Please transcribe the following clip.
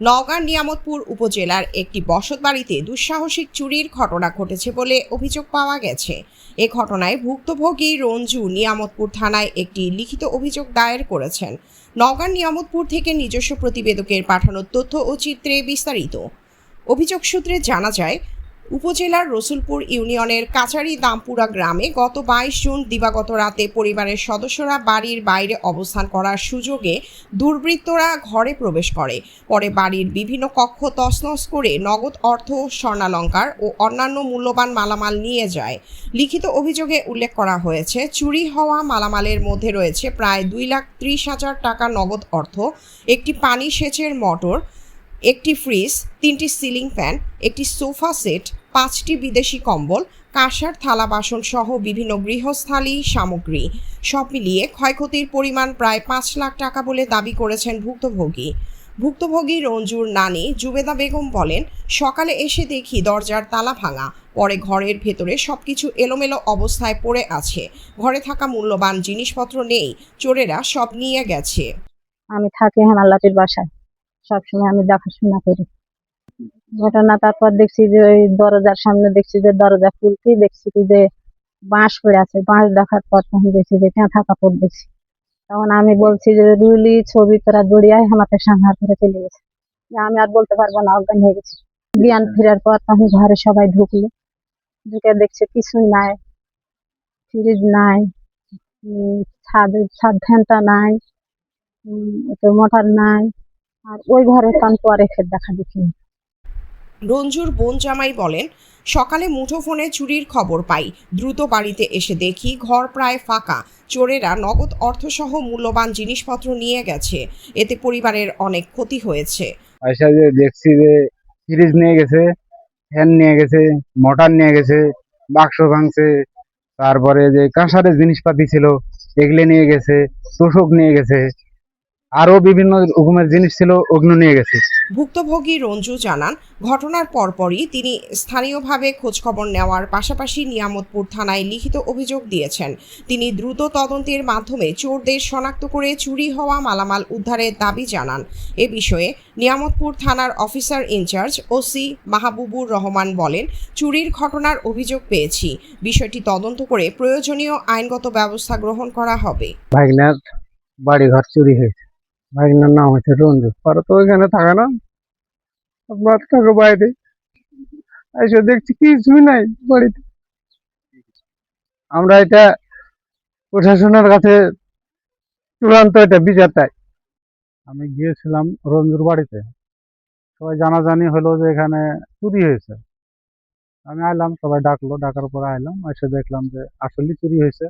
নওগাঁর নিয়ামতপুর উপজেলার একটি বসতবাড়িতে দুঃসাহসিক চুরির ঘটনা ঘটেছে বলে অভিযোগ পাওয়া গেছে। এ ঘটনায় ভুক্তভোগী রঞ্জু নিয়ামতপুর থানায় একটি লিখিত অভিযোগ দায়ের করেছেন। নওগাঁর নিয়ামতপুর থেকে নিজস্ব প্রতিবেদকের পাঠানো তথ্য ও চিত্রে বিস্তারিত। অভিযোগ সূত্রে জানা যায়, উপজেলার রসুলপুর ইউনিয়নের কাচারি দামপুরা গ্রামে গত 22 জুন দিবাগত রাতে পরিবারের সদস্যরা বাড়ির বাইরে অবস্থান করার সুযোগে দুর্বৃত্তরা ঘরে প্রবেশ করে। পরে বাড়ির বিভিন্ন কক্ষ তছনছ করে নগদ অর্থ, স্বর্ণালংকার ও অন্যান্য মূল্যবান মালামাল নিয়ে যায়। লিখিত অভিযোগে উল্লেখ করা হয়েছে, চুরি হওয়া মালামালের মধ্যে রয়েছে প্রায় 2,30,000 টাকা নগদ অর্থ, একটি পানি সেচের মোটর, একটি ফ্রিজ, 3টি সিলিং ফ্যান, একটি সোফা সেট, 5টি বিদেশি কম্বল, কাঁসার থালা বাসন সহ বিভিন্ন গৃহস্থালী সামগ্রী। সব মিলিয়ে ক্ষয়ক্ষতির পরিমাণ প্রায় 5 লাখ টাকা বলে দাবি করেছেন ভুক্তভোগী রঞ্জুর নানি জুবেদা বেগম বলেন, সকালে এসে দেখি দরজার তালা ভাঙা। পরে ঘরের ভেতরে সবকিছু এলোমেলো অবস্থায় পড়ে আছে। ঘরে থাকা মূল্যবান জিনিসপত্র নেই, চোরেরা সব নিয়ে গেছে। আমি থাকি হেমালাতির বাসায়, সবসময় আমি দেখাশোনা করি ঘটনা। তারপর দেখছি যে ওই দরজার সামনে দেখছি যে দরজা খুলতেই দেখছি কি যে বাঁশ পড়ে আছে। বাঁশ দেখার পর তখন দেখছি যে কাঁথা কাপড় দেখছি। তখন আমি বলছি যে রুলি ছবি তোরা জড়িয়ায় আমাকে সংহার করে চলে গেছে, যে আমি আর বলতে পারবো না, অজ্ঞান হয়ে গেছি। জ্ঞান ফেরার পর তখন ঘরে সবাই ঢুকলো, ঢুকে দেখছে কিছুই নাই, ফ্রিজ নাই, ছাদ ফ্যানটা নাই, মোটর নাই, আর ওই ঘরে কান্ত আর রেখে দেখা দেখি। রঞ্জুর বোন জামাই বলেন, সকালে মুঠোফোনে চুরির খবর পাই, দ্রুত বাড়িতে এসে দেখি ঘর প্রায় ফাঁকা। চোরেরা নগদ অর্থসহ মূল্যবান জিনিসপত্র নিয়ে গেছে। এতে পরিবারের অনেক ক্ষতি হয়েছে। আইসা যে দেখছি যে ফ্রিজ নিয়ে গেছে, ফ্যান নিয়ে গেছে, মোটর নিয়ে গেছে, বাক্স ভাঙছে, তারপরে যে কাঁসারের জিনিসপাতি ছিল এগুলো নিয়ে গেছে, তোষক নিয়ে গেছে, আরো বিভিন্ন রকমের জিনিস ছিল ওগুলো নিয়ে গেছে। ভুক্তভোগী রঞ্জু জানান, ঘটনার পরপরই তিনি স্থানীয়ভাবে খোঁজখবর নেওয়ার পাশাপাশি নিয়ামতপুর থানায় লিখিত অভিযোগ দিয়েছেন। তিনি দ্রুত তদন্তের মাধ্যমে চোরদের শনাক্ত করে চুরি হওয়া মালামাল উদ্ধারের দাবি জানান। এ বিষয়ে নিয়ামতপুর থানার officer in charge OC Mahbubur Rahman বলেন, চুরির ঘটনার অভিযোগ পেয়েছি, বিষয়টি তদন্ত করে প্রয়োজনীয় আইনগত ব্যবস্থা গ্রহণ করা হবে। ভাগনার বাড়িঘর চুরি হয়েছে। ভাগনার নাম হচ্ছে রঞ্জু, পরে তো ওইখানে থাকে না, আপনার থাকে বাইরে। এসে দেখছি কিছুই নাই বাড়িতে। আমরা এটা প্রশাসনের কাছে চূড়ান্ত এটা বিচার চাই। আমি গিয়েছিলাম রঞ্জুর বাড়িতে, সবাই জানাজানি হলো যে এখানে চুরি হয়েছে। আমি আইলাম, সবাই ডাকলো, ডাকার পরে আইলাম, এসে দেখলাম যে আসলে চুরি হয়েছে।